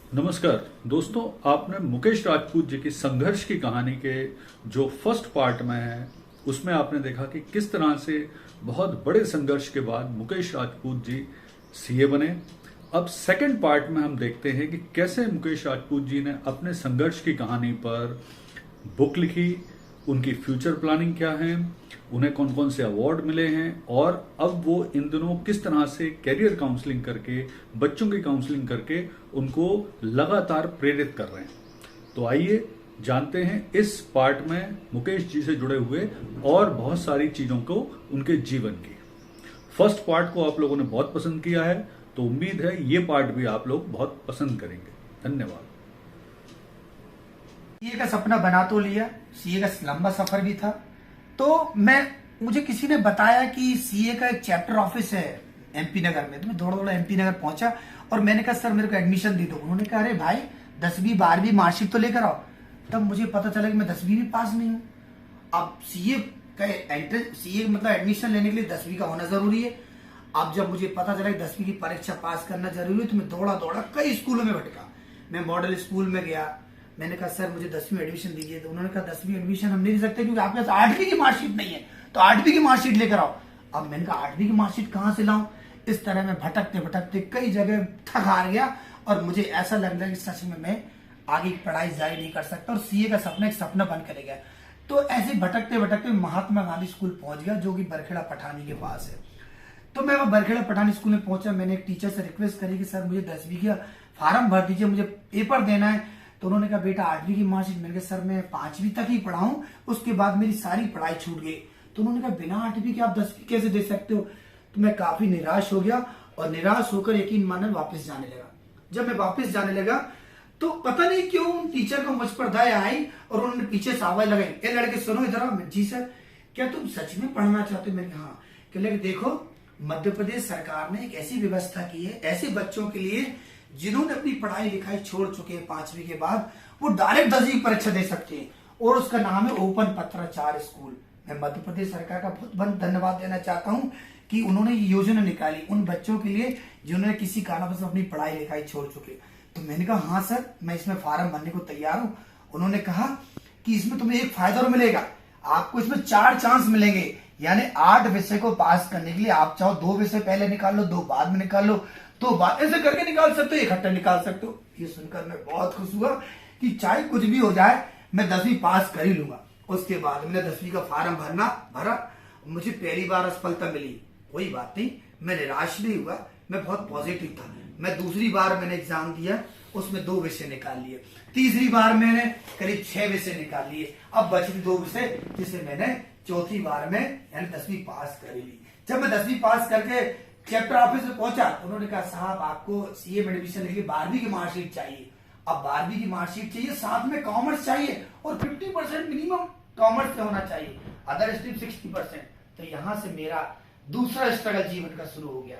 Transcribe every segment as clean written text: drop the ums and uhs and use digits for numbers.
नमस्कार दोस्तों, आपने मुकेश राजपूत जी की संघर्ष की कहानी के जो फर्स्ट पार्ट में है उसमें आपने देखा कि किस तरह से बहुत बड़े संघर्ष के बाद मुकेश राजपूत जी सीए बने। अब सेकंड पार्ट में हम देखते हैं कि कैसे मुकेश राजपूत जी ने अपने संघर्ष की कहानी पर बुक लिखी, उनकी फ्यूचर प्लानिंग क्या है, उन्हें कौन कौन से अवार्ड मिले हैं और अब वो इन दिनों किस तरह से कैरियर काउंसलिंग करके, बच्चों की काउंसलिंग करके उनको लगातार प्रेरित कर रहे हैं। तो आइए जानते हैं इस पार्ट में मुकेश जी से जुड़े हुए और बहुत सारी चीजों को उनके जीवन की। फर्स्ट पार्ट को आप लोगों ने बहुत पसंद किया है, तो उम्मीद है ये पार्ट भी आप लोग बहुत पसंद करेंगे। धन्यवाद। सीए का सपना बना तो लिया, सीए का लंबा सफर भी था। तो मुझे किसी ने बताया कि सीए का एक चैप्टर ऑफिस है एमपी नगर में। तो मैं दौड़ा एमपी नगर पहुंचा और मैंने कहा सर मेरे को एडमिशन दे दो। उन्होंने कहा अरे भाई 10वीं 12वीं मार्कशीट तो लेकर आओ। तब मुझे पता चला कि मैं 10वीं भी पास नहीं हूँ। अब सीए का एंट्रेंस, सीए मतलब एडमिशन लेने के लिए 10वीं का होना जरूरी है। अब जब मुझे पता चला कि 10वीं की परीक्षा पास करना जरूरी है तो मैं दौड़ा कई स्कूलों में भटका। मैं मॉडल स्कूल में गया, मैंने कहा सर मुझे 10वीं एडमिशन दीजिए। तो उन्होंने कहा 10वीं एडमिशन हम नहीं दे सकते क्योंकि आपके पास 8वीं की मार्कशीट नहीं है, तो 8वीं की मार्कशीट लेकर आओ। अब मैंने कहा 8वीं की मार्कशीट कहां से लाऊं। इस तरह मैं भटकते भटकते कई जगह थक हार गया और मुझे ऐसा लग रहा कि सच में मैं आगे की पढ़ाई जारी नहीं कर सकता और सीए का सपना एक सपना बन कर गया। तो ऐसे भटकते भटकते महात्मा गांधी स्कूल पहुंच गया जो कि बरखेड़ा पठानी के पास है। तो मैं वो बरखेड़ा पठानी स्कूल में पहुंचा। मैंने एक टीचर से रिक्वेस्ट करी कि सर मुझे 10वीं का फॉर्म भर दीजिए, मुझे पेपर देना है। तो उन्होंने कहा बेटा 8वीं की मार्कशीट। मैंने कहा सर मैं 5वीं तक ही पढ़ा हूं, उसके बाद मेरी सारी पढ़ाई छूट गई। तो उन्होंने कहा बिना 8वीं के आप 10वीं कैसे दे सकते हो। तो मैं काफी निराश हो गया और निराश होकर यकीन माने वापस जाने लगा। जब मैं वापस जाने लगा तो पता नहीं क्यों टीचर को मुझ पर दया आई और उन्होंने पीछे से आवाज लगाई, ए लड़के सुनो इधर आओ। जी सर, क्या तुम सच में पढ़ना चाहते हो। मैंने कहा हाँ। कहले देखो मध्य प्रदेश सरकार ने एक ऐसी व्यवस्था की है ऐसे बच्चों के लिए जिन्होंने अपनी पढ़ाई लिखाई छोड़ चुके हैं 5वीं के बाद, वो डायरेक्ट 10वीं की परीक्षा दे सकते हैं और उसका नाम है ओपन पत्राचार स्कूल। मैं मध्य प्रदेश सरकार का बहुत बहुत धन्यवाद देना चाहता हूं कि उन्होंने ये योजना निकाली उन बच्चों के लिए जिन्होंने किसी कारणवश अपनी पढ़ाई लिखाई छोड़ चुके। तो मैंने कहा हाँ सर मैं इसमें फॉर्म भरने को तैयार हूं। उन्होंने कहा कि इसमें तुम्हें एक फायदा और मिलेगा, आपको इसमें 4 चांस मिलेंगे, यानी 8 विषय को पास करने के लिए आप चाहो 2 विषय पहले निकाल लो, 2 बाद में निकाल लो, 2 बाद ऐसे करके निकाल सकते हो, इकट्ठा निकाल सकते हो। ये सुनकर मैं बहुत खुश हुआ कि चाहे कुछ भी हो जाए मैं 10वीं पास कर ही लूंगा। उसके बाद मैंने 10वीं का फॉर्म भरा। मुझे पहली बार सफलता मिली, कोई बात नहीं, मैं निराश नहीं हुआ, मैं बहुत पॉजिटिव था। मैं दूसरी बार मैंने एग्जाम दिया, उसमें 2 विषय निकाल लिए। तीसरी बार मैंने करीब 6 विषय निकाल लिए। अब बचे 2 विषय जिसे मैंने चौथी बार में यानी 10वीं पास कर ली। जब मैं 10वीं पास करके चैप्टर ऑफिस में पहुंचा उन्होंने कहा साहब आपको सीए में एडमिशन लेके 12वीं की मार्कशीट चाहिए। अब 12वीं की मार्कशीट चाहिए, साथ में कॉमर्स चाहिए और 50% मिनिमम कॉमर्स से होना चाहिए, अदर स्ट्रीम 60%। तो यहां से मेरा दूसरा स्ट्रगल जीवन का शुरू हो गया।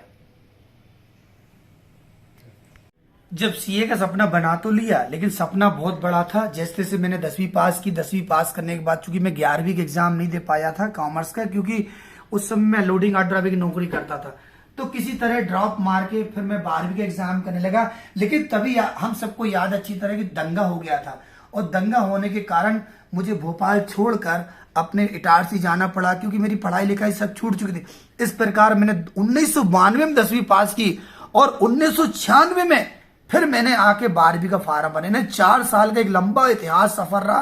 जब सीए का सपना बना तो लिया लेकिन सपना बहुत बड़ा था। जैसे से मैंने 10वीं पास की, 10वीं पास करने के बाद चूंकि मैं 11वीं का एग्जाम नहीं दे पाया था कॉमर्स का, क्योंकि उस समय मैं लोडिंग और ड्राइविंग की नौकरी करता था, तो किसी तरह ड्रॉप मार के फिर मैं 12वीं का एग्जाम करने लगा। लेकिन तभी हम सबको याद अच्छी तरह की दंगा हो गया था और दंगा होने के कारण मुझे भोपाल छोड़कर अपने इटारसी जाना पड़ा क्योंकि मेरी पढ़ाई लिखाई सब छूट चुकी थी। इस प्रकार मैंने 1992 में 10वीं पास की और 1996 में फिर मैंने आके 12वीं का फॉर्म भरे। 4 साल का एक लंबा इतिहास सफर रहा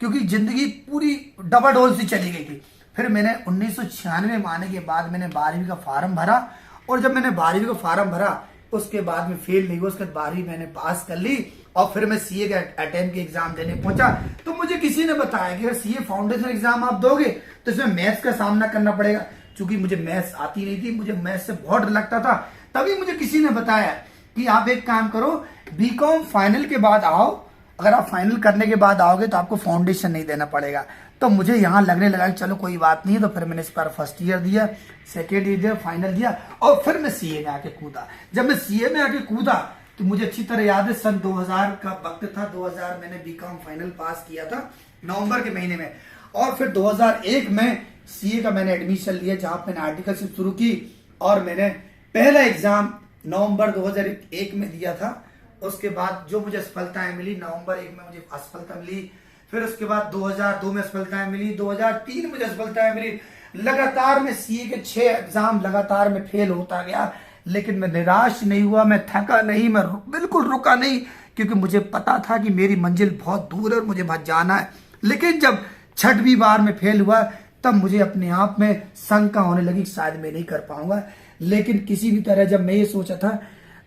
क्योंकि जिंदगी पूरी डबाडोल सी चली गई थी। फिर मैंने 1996 में आने के बाद मैंने 12वीं का फॉर्म भरा और जब मैंने 12वीं का फॉर्म भरा उसके बाद में फेल नहीं हुआ, उसके बाद 12वीं मैंने पास कर ली और फिर मैं सीए का अटेम्प्ट के एग्जाम देने पहुंचा। तो मुझे किसी ने बताया कि अगर सीए फाउंडेशन एग्जाम आप दोगे तो इसमें मैथ्स का सामना करना पड़ेगा। चूंकि मुझे मैथ्स आती नहीं थी, मुझे मैथ्स से बहुत डर लगता था, तभी मुझे किसी ने बताया कि आप एक काम करो बीकॉम फाइनल के बाद आओ, अगर आप फाइनल करने के बाद आओगे तो आपको फाउंडेशन नहीं देना पड़ेगा। तो मुझे यहाँ लगने लगा कि चलो कोई बात नहीं है। तो फिर मैंने इस बार फर्स्ट ईयर दिया, सेकेंड ईयर दिया, फाइनल दिया और फिर मैं सीए में आके कूदा। जब मैं सीए में आके कूदा तो मुझे अच्छी तरह याद है सन 2000 का वक्त था। 2000 मैंने बीकॉम फाइनल पास किया था नवंबर के महीने में और फिर 2001 में सीए का मैंने एडमिशन लिया जहां मैंने आर्टिकल से शुरू की और मैंने पहला एग्जाम नवंबर 2001 में दिया था उसके बाद जो मुझे असफलताएं मिली, नवंबर 1 में मुझे असफलता मिली, फिर उसके बाद 2002 में असफलताएं मिली, 2003 में मुझे असफलताएं मिली। लगातार मैं सीए के 6 एग्जाम लगातार में फेल होता गया, लेकिन मैं निराश नहीं हुआ, मैं थका नहीं, मैं बिल्कुल रुका नहीं, क्योंकि मुझे पता था कि मेरी मंजिल बहुत दूर है और मुझे बहुत जाना है। लेकिन जब 6वीं बार में फेल हुआ, तब मुझे अपने आप में शंका होने लगी, शायद मैं नहीं कर पाऊंगा। लेकिन किसी भी तरह जब मैं ये सोचा था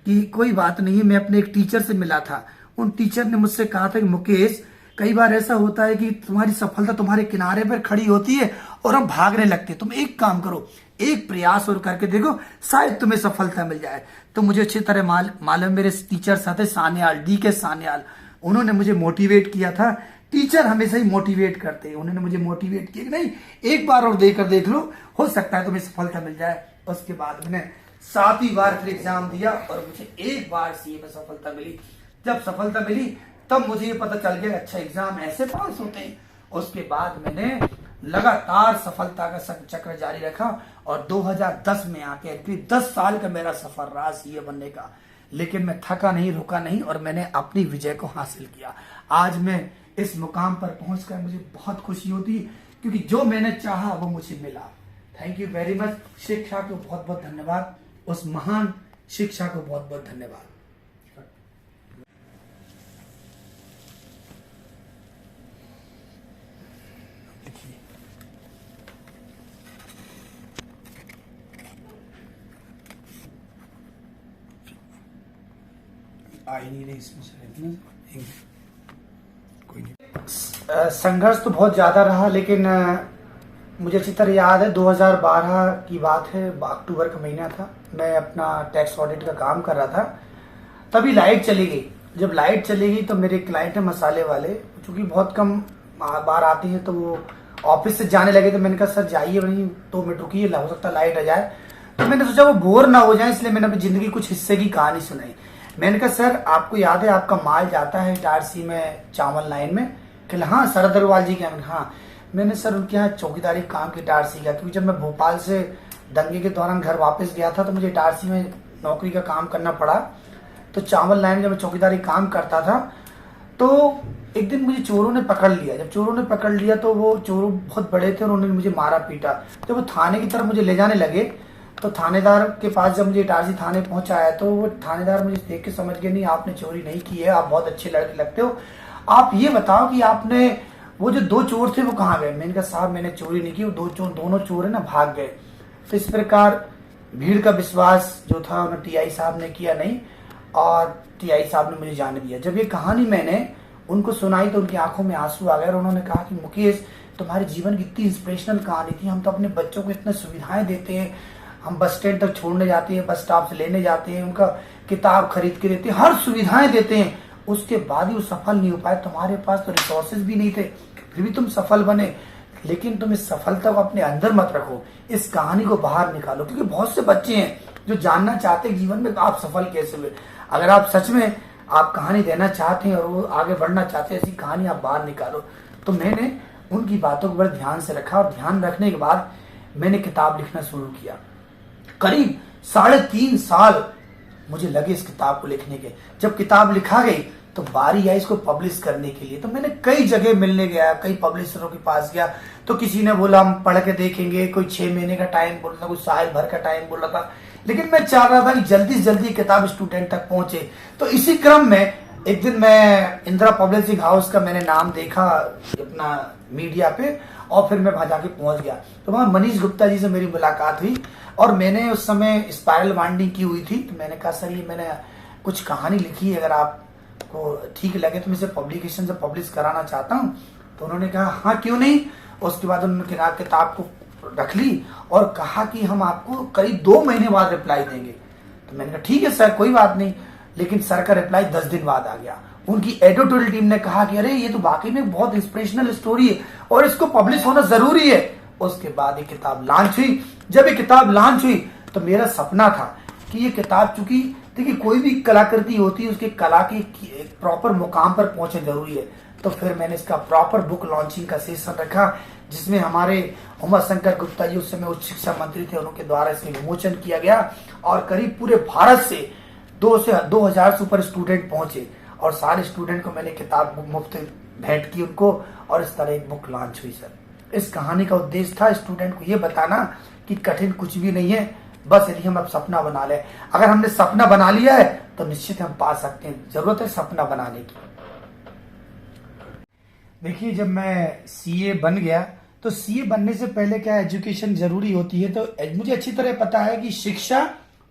कि कोई बात नहीं, मैं अपने एक टीचर से मिला था। उन टीचर ने मुझसे कहा था कि मुकेश, कई बार ऐसा होता है कि तुम्हारी सफलता तुम्हारे किनारे पर खड़ी होती है और हम भागने लगते हैं। तुम एक काम करो, एक प्रयास और करके देखो, शायद तुम्हें सफलता मिल जाए। तो मुझे अच्छी तरह मालूम, मेरे टीचर साथे सान्याल, DK सान्याल, उन्होंने मुझे मोटिवेट किया था। टीचर हमेशा ही मोटिवेट करते हैं, उन्होंने मुझे मोटिवेट किया कि नहीं, एक बार और देकर देख लो, हो सकता है तुम्हें सफलता मिल जाए। उसके बाद मैंने 7वीं बार फिर एग्जाम दिया और मुझे एक बार सीए में सफलता मिली। जब सफलता मिली तब मुझे ये पता चल गया, अच्छा एग्जाम ऐसे पास होते हैं। उसके बाद मैंने लगातार सफलता का चक्र जारी रखा और 2010 में आके 10 साल का मेरा सफर रहा सीए बनने का। लेकिन मैं थका नहीं, रुका नहीं और मैंने अपनी विजय को हासिल किया। आज मैं इस मुकाम पर पहुंचकर मुझे बहुत खुशी होती है, क्योंकि जो मैंने चाहा वो मुझे मिला। Thank you very much. शिक्षा को बहुत बहुत धन्यवाद, उस महान शिक्षा को बहुत बहुत धन्यवाद। आई नहीं रही इसमें से, कोई नहीं। संघर्ष तो बहुत ज्यादा रहा, लेकिन मुझे अच्छी तरह याद है 2012 की बात है, अक्टूबर का महीना था। मैं अपना टैक्स ऑडिट का काम कर रहा था, तभी लाइट चली गई। जब लाइट चली गई तो मेरे क्लाइंट है मसाले वाले, चूंकि बहुत कम बार आती हैं, तो वो ऑफिस से जाने लगे। तो मैंने कहा सर जाइए वहीं 2 मिनट रुकिए, हो सकता है लाइट आ जाए। तो मैंने सोचा वो बोर ना हो जाए, इसलिए मैंने अपनी जिंदगी कुछ हिस्से की कहानी सुनाई। मैंने कहा सर आपको याद है आपका माल जाता है इटारसी में चावल लाइन में? कहला हाँ शरद अग्रवाल जी के यहाँ। हाँ, मैंने सर उनके यहाँ चौकीदारी काम की इटारसी का, क्योंकि जब मैं भोपाल से दंगे के दौरान घर वापस गया था तो मुझे इटारसी में नौकरी का काम करना पड़ा। तो चावल लाइन में जब मैं चौकीदारी काम करता था, तो एक दिन मुझे चोरों ने पकड़ लिया। जब चोरों ने पकड़ लिया तो वो चोर बहुत बड़े थे और उन्होंने मुझे मारा पीटा। जब वो थाने की तरफ मुझे ले जाने लगे, तो थानेदार के पास जब मुझे इटारसी थाने पहुंचाया, तो वो थानेदार मुझे देख के समझ गए, नहीं आपने चोरी नहीं की है, आप बहुत अच्छे लड़के लगते हो, आप ये बताओ कि आपने वो जो 2 चोर थे वो कहाँ गए? मैंने कहा साहब मैंने चोरी नहीं की, वो दोनों चोर है ना भाग गए। तो इस प्रकार भीड़ का विश्वास जो था उन्हें टीआई साहब ने किया नहीं, और टीआई साहब ने मुझे जाने दिया। जब ये कहानी मैंने उनको सुनाई तो उनकी आंखों में आंसू आ गए और उन्होंने कहा कि मुकेश तुम्हारे जीवन की इतनी इंस्पिरेशनल कहानी थी, हम तो अपने बच्चों को इतने सुविधाएं देते हैं, हम बस स्टैंड तक छोड़ने जाते हैं, बस स्टॉप से लेने जाते हैं, उनका किताब खरीद के देते हैं, हर सुविधाएं देते हैं, उसके बाद ही वो सफल नहीं हो पाए। तुम्हारे पास तो रिसोर्सेज भी नहीं थे, फिर भी तुम सफल बने। लेकिन तुम इस सफलता को अपने अंदर मत रखो, इस कहानी को बाहर निकालो, क्योंकि बहुत से बच्चे हैं जो जानना चाहते हैं जीवन में आप सफल कैसे हुए। अगर आप सच में आप कहानी देना चाहते हैं और वो आगे बढ़ना चाहते हैं, ऐसी कहानी आप बाहर निकालो। तो मैंने उनकी बातों को बड़े ध्यान से रखा और ध्यान रखने के बाद मैंने किताब लिखना शुरू किया। करीब 3.5 साल मुझे लगे इस किताब को लिखने के। जब किताब लिखा गई तो बारी आई इसको पब्लिश करने के लिए। तो मैंने कई जगह मिलने गया, कई पब्लिशरों के पास गया, तो किसी ने बोला हम पढ़ के देखेंगे, कोई 6 महीने का टाइम बोल रहा था, कोई साल भर का टाइम बोल रहा था। लेकिन मैं चाह रहा था कि जल्दी से जल्दी किताब स्टूडेंट तक पहुंचे। तो इसी क्रम में एक दिन मैं इंदिरा पब्लिशिंग हाउस का मैंने नाम देखा अपना मीडिया पे, और फिर मैं वहां जाके पहुंच गया। तो वहां मनीष गुप्ता जी से मेरी मुलाकात हुई और मैंने उस समय स्पाइरल बाइंडिंग की हुई थी। तो मैंने कहा सर ये मैंने कुछ कहानी लिखी है, अगर आपको ठीक लगे तो मैं इसे पब्लिकेशन से पब्लिश कराना चाहता हूँ। तो उन्होंने कहा हाँ क्यों नहीं। उसके बाद उन्होंने किताब को रख ली और कहा कि हम आपको करीब 2 महीने बाद रिप्लाई देंगे। तो मैंने कहा ठीक है सर कोई बात नहीं। लेकिन सर का रिप्लाई 10 दिन बाद आ गया। उनकी एडिटोरियल टीम ने कहा कि अरे ये तो वाकई में बहुत इंस्पिरेशनल स्टोरी है और इसको पब्लिश होना जरूरी है। उसके बाद ये किताब लॉन्च हुई। जब ये किताब लॉन्च हुई तो मेरा सपना था कि ये किताब, चूंकि देखिए कोई भी कलाकृति होती है उसके कला के प्रॉपर मुकाम पर पहुंचे जरूरी है। तो फिर मैंने इसका प्रॉपर बुक लॉन्चिंग का सेशन रखा, जिसमें हमारे उमा शंकर गुप्ता जी उस समय उच्च शिक्षा मंत्री थे, उनके द्वारा इसमें विमोचन किया गया और करीब पूरे भारत से 2 से 2,000 से ऊपर स्टूडेंट पहुंचे और सारे स्टूडेंट को मैंने किताब मुफ्त भेंट की उनको, और इस तरह एक बुक लॉन्च हुई सर। इस कहानी का उद्देश्य था स्टूडेंट को ये बताना कि कठिन कुछ भी नहीं है, बस यदि हम अब सपना बना ले। अगर हमने सपना बना लिया है तो निश्चित हम पा सकते हैं, जरूरत है सपना बनाने की। देखिए, जब मैं सीए बन गया तो सीए बनने से पहले क्या एजुकेशन जरूरी होती है, तो मुझे अच्छी तरह पता है कि शिक्षा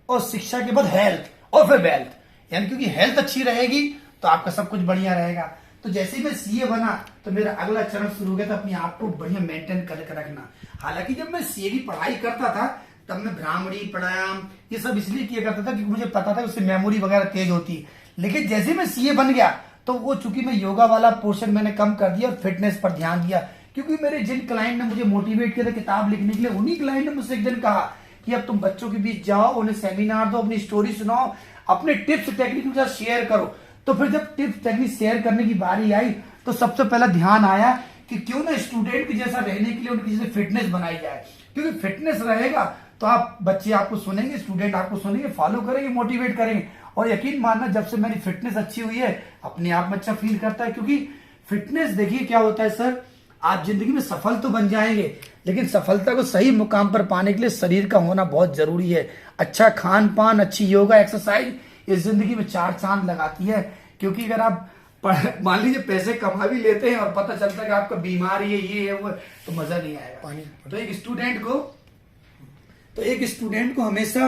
और शिक्षा के बाद हेल्थ और फिर वेल्थ, यानी क्योंकि हेल्थ अच्छी रहेगी तो आपका सब कुछ बढ़िया रहेगा। तो जैसे ही मैं सीए बना तो मेरा अगला चरण शुरू हो गया था अपने आप को बढ़िया मेंटेन करके रखना। हालांकि जब मैं सीए की पढ़ाई करता था तब मैं ब्राह्मणी प्राणायाम ये सब इसलिए किया करता था क्योंकि मुझे पता था उससे मेमोरी वगैरह तेज होती है। लेकिन जैसे मैं सीए बन गया तो वो चूंकि मैं योगा वाला पोर्शन मैंने कम कर दिया और फिटनेस पर ध्यान दिया, क्योंकि मेरे जिन क्लाइंट ने मुझे मोटिवेट किया था किताब लिखने के लिए, उन्हीं क्लाइंट ने मुझसे एक दिन कहा कि अब तुम बच्चों के बीच जाओ, उन्हें सेमिनार दो, अपनी स्टोरी सुनाओ, अपने टिप्स टेक्निक के साथ शेयर करो। तो फिर जब टिप्स टेक्निक शेयर करने की बारी आई तो सबसे पहला ध्यान आया कि क्यों ना स्टूडेंट के जैसा रहने के लिए उनकी जैसे फिटनेस बनाई जाए, क्योंकि फिटनेस रहेगा तो आप बच्चे आपको सुनेंगे, स्टूडेंट आपको सुनेंगे, फॉलो करेंगे, मोटिवेट करेंगे। और यकीन मानना जब से मेरी फिटनेस अच्छी हुई है अपने आप में अच्छा फील करता है, क्योंकि फिटनेस देखिए क्या होता है सर, आप जिंदगी में सफल तो बन जाएंगे लेकिन सफलता को सही मुकाम पर पाने के लिए शरीर का होना बहुत जरूरी है। अच्छा खान पान, अच्छी योगा एक्सरसाइज इस जिंदगी में 4 चांद लगाती है। क्योंकि अगर आप मान लीजिए पैसे कमा भी लेते हैं और पता चलता है कि आपका बीमारी है, ये है वो, तो मजा नहीं आएगा। तो एक स्टूडेंट को हमेशा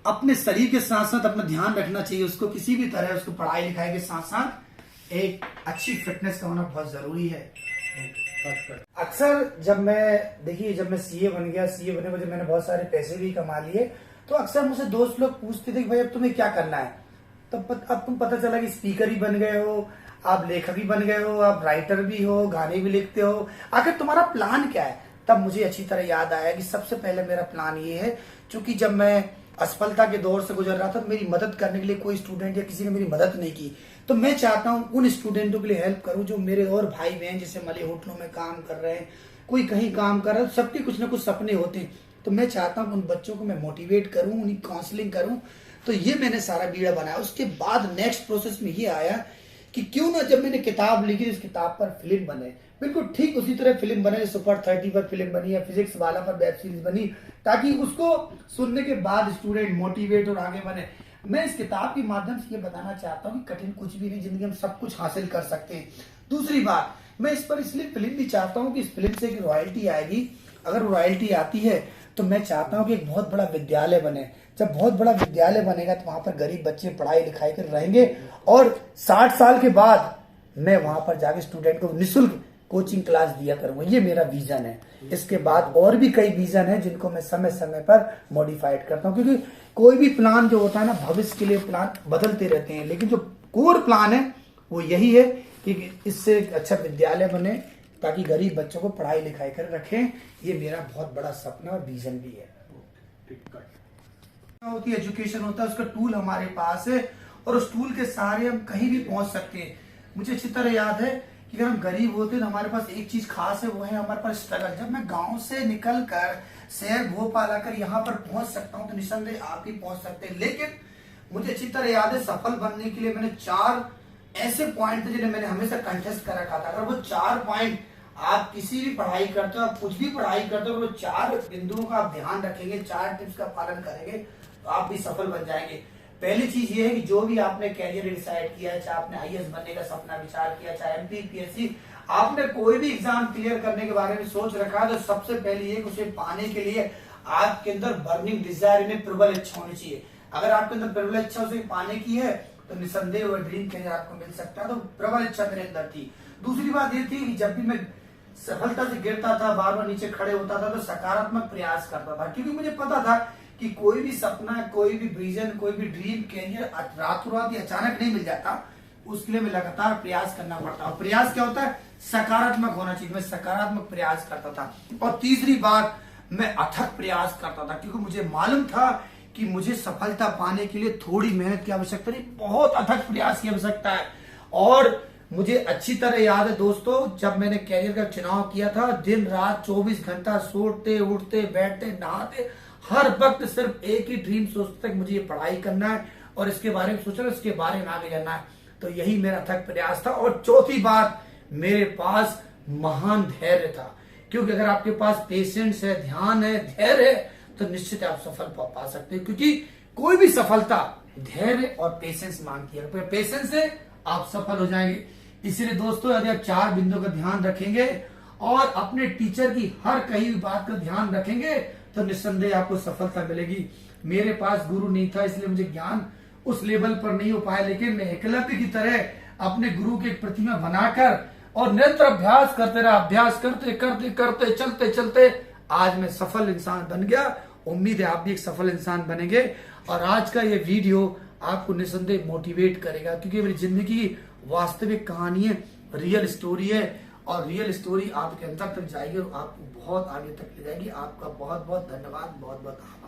अपने शरीर के साथ साथ अपना ध्यान रखना चाहिए। उसको किसी भी तरह उसको पढ़ाई लिखाई के साथ साथ एक अच्छी फिटनेस का होना बहुत जरूरी है। अक्सर जब मैं सीए बन गया, सीए बनने के बाद मैंने बहुत सारे पैसे भी कमा लिए, तो अक्सर मुझसे दोस्त लोग पूछते थे कि भाई अब तुम्हें क्या करना है। अब तुम पता चला कि स्पीकर ही बन गए हो, आप लेखक भी बन गए हो, आप राइटर भी हो, गाने भी लिखते हो, आखिर तुम्हारा प्लान क्या है। तब मुझे अच्छी तरह याद आया कि सबसे पहले मेरा प्लान ये है, क्योंकि जब मैं असफलता के दौर से गुजर रहा था तो मेरी मदद करने के लिए कोई स्टूडेंट या किसी ने मेरी मदद नहीं की, तो मैं चाहता हूं उन स्टूडेंटों के लिए हेल्प करूं जो मेरे और भाई बहन जैसे मले होटलों में काम कर रहे हैं, कोई कहीं काम कर रहा है, सबके कुछ ना कुछ सपने होते हैं। तो मैं चाहता हूं उन बच्चों को मैं मोटिवेट करूं, उन्हें काउंसलिंग करूं। तो ये मैंने सारा बीड़ा बनाया। उसके बाद नेक्स्ट प्रोसेस में ये आया कि क्यों ना जब मैंने किताब लिखी उस किताब पर फिल्म बने, बिल्कुल ठीक उसी तरह फिल्म बने, सुपर 30 पर फिल्म बनी या फिजिक्स वाला पर वेब सीरीज बनी, ताकि उसको सुनने के बाद स्टूडेंट मोटिवेट और आगे बने। मैं इस किताब के माध्यम से ये बताना चाहता हूँ कि कठिन कुछ भी नहीं, जिंदगी में सब कुछ हासिल कर सकते हैं। दूसरी बात, मैं इस पर इसलिए फिल्म भी चाहता हूँ कि इस फिल्म से एक रॉयल्टी आएगी। अगर रॉयल्टी आती है तो मैं चाहता हूँ कि एक बहुत बड़ा विद्यालय बने। जब बहुत बड़ा विद्यालय बनेगा तो वहां पर गरीब बच्चे पढ़ाई लिखाई कर रहेंगे और 60 साल के बाद मैं वहां पर जाके स्टूडेंट को निःशुल्क कोचिंग क्लास दिया करूंगा। ये मेरा विजन है। इसके बाद और भी कई विजन है जिनको मैं समय समय पर मॉडिफाइड करता हूँ, क्योंकि कोई भी प्लान जो होता है ना, भविष्य के लिए प्लान बदलते रहते हैं, लेकिन जो कोर प्लान है वो यही है कि इससे एक अच्छा विद्यालय बने ताकि गरीब बच्चों को पढ़ाई लिखाई कर रखें। ये मेरा बहुत बड़ा सपना और विजन भी है। होती है एजुकेशन होता है, उसका टूल हमारे पास है और उस टूल के सहारे हम कहीं भी पहुंच सकते हैं। मुझे अच्छी तरह याद है कि अगर हम गरीब होते हैं तो हमारे पास एक चीज खास है, वो है हमारे पास स्ट्रगल। जब मैं गांव से निकल कर शहर भोपाल आकर यहाँ पर पहुंच सकता हूँ तो निसंदेह आप भी पहुंच सकते हैं। लेकिन मुझे अच्छी तरह याद है, सफल बनने के लिए मैंने 4 ऐसे पॉइंट थे जिन्हें मैंने हमेशा कंटेस्ट कर रखा था। अगर वो 4 पॉइंट आप किसी भी पढ़ाई करते हो, आप कुछ भी पढ़ाई करते हो, वो 4 बिंदुओं का आप ध्यान रखेंगे, 4 टिप्स का पालन करेंगे तो आप भी सफल बन जाएंगे। पहली चीज ये है कि जो भी आपने कैरियर डिसाइड किया है, चाहे आपने आईएएस बनने का सपना विचार किया, चाहे एमपीपीएससी, आपने कोई भी एग्जाम क्लियर करने के बारे में सोच रखा है, तो सबसे पहले ये उसे पाने के लिए आपके अंदर बर्निंग डिजायर में प्रबल इच्छा होनी चाहिए। अगर आपके अंदर प्रबल इच्छा उसे पाने की है तो निसंदेह वो ड्रीम कैरियर आपको मिल सकता है। तो प्रबल इच्छा मेरे अंदर थी। दूसरी बात ये थी कि जब भी मैं सफलता से गिरता था, बार बार नीचे खड़े होता था, तो सकारात्मक प्रयास करता था, क्योंकि मुझे पता था कि कोई भी सपना, कोई भी विजन, कोई भी ड्रीम कैरियर रातों रात या अचानक नहीं मिल जाता। उसके लिए मैं लगातार प्रयास करना पड़ता। और प्रयास क्या होता है? सकारात्मक होना चाहिए। मैं सकारात्मक प्रयास करता था। और तीसरी बात, मैं अथक प्रयास करता था, क्योंकि मुझे मालूम था कि मुझे सफलता पाने के लिए थोड़ी मेहनत की आवश्यकता नहीं, बहुत अथक प्रयास की आवश्यकता है। और मुझे अच्छी तरह याद है दोस्तों, जब मैंने कैरियर का चुनाव किया था, दिन रात 24 घंटा सोते उठते बैठते नहाते हर वक्त सिर्फ एक ही ड्रीम सोचता था कि मुझे ये पढ़ाई करना है, और इसके बारे में सोचा, इसके बारे में आगे जाना है। तो यही मेरा अथक प्रयास था। और चौथी बात, मेरे पास महान धैर्य था, क्योंकि अगर आपके पास पेशेंस है, ध्यान है, धैर्य है, तो निश्चित आप सफल पा सकते हैं। क्योंकि कोई भी सफलता धैर्य और पेशेंस मांगती है। पेशेंस से आप सफल हो जाएंगे। इसलिए दोस्तों, यदि आप 4 बिंदुओं का ध्यान रखेंगे और अपने टीचर की हर कही हुई बात का ध्यान रखेंगे, तो निस्संदेह आपको सफलता मिलेगी। मेरे पास गुरु नहीं था, इसलिए मुझे ज्ञान उस लेवल पर नहीं हो पाया, लेकिन मैं एकलव्य की तरह अपने गुरु की एक प्रतिमा बनाकर और निरंतर अभ्यास करते रहा। अभ्यास करते करते करते चलते चलते आज मैं सफल इंसान बन गया। उम्मीद है आप भी एक सफल इंसान बनेंगे। और आज का ये वीडियो आपको निस्संदेह मोटिवेट करेगा, क्योंकि मेरी जिंदगी की वास्तविक कहानी है, रियल स्टोरी है, और रियल स्टोरी आपके अंतर तक जाएगी और आपको बहुत आगे तक ले जाएगी। आपका बहुत बहुत धन्यवाद, बहुत बहुत आभार।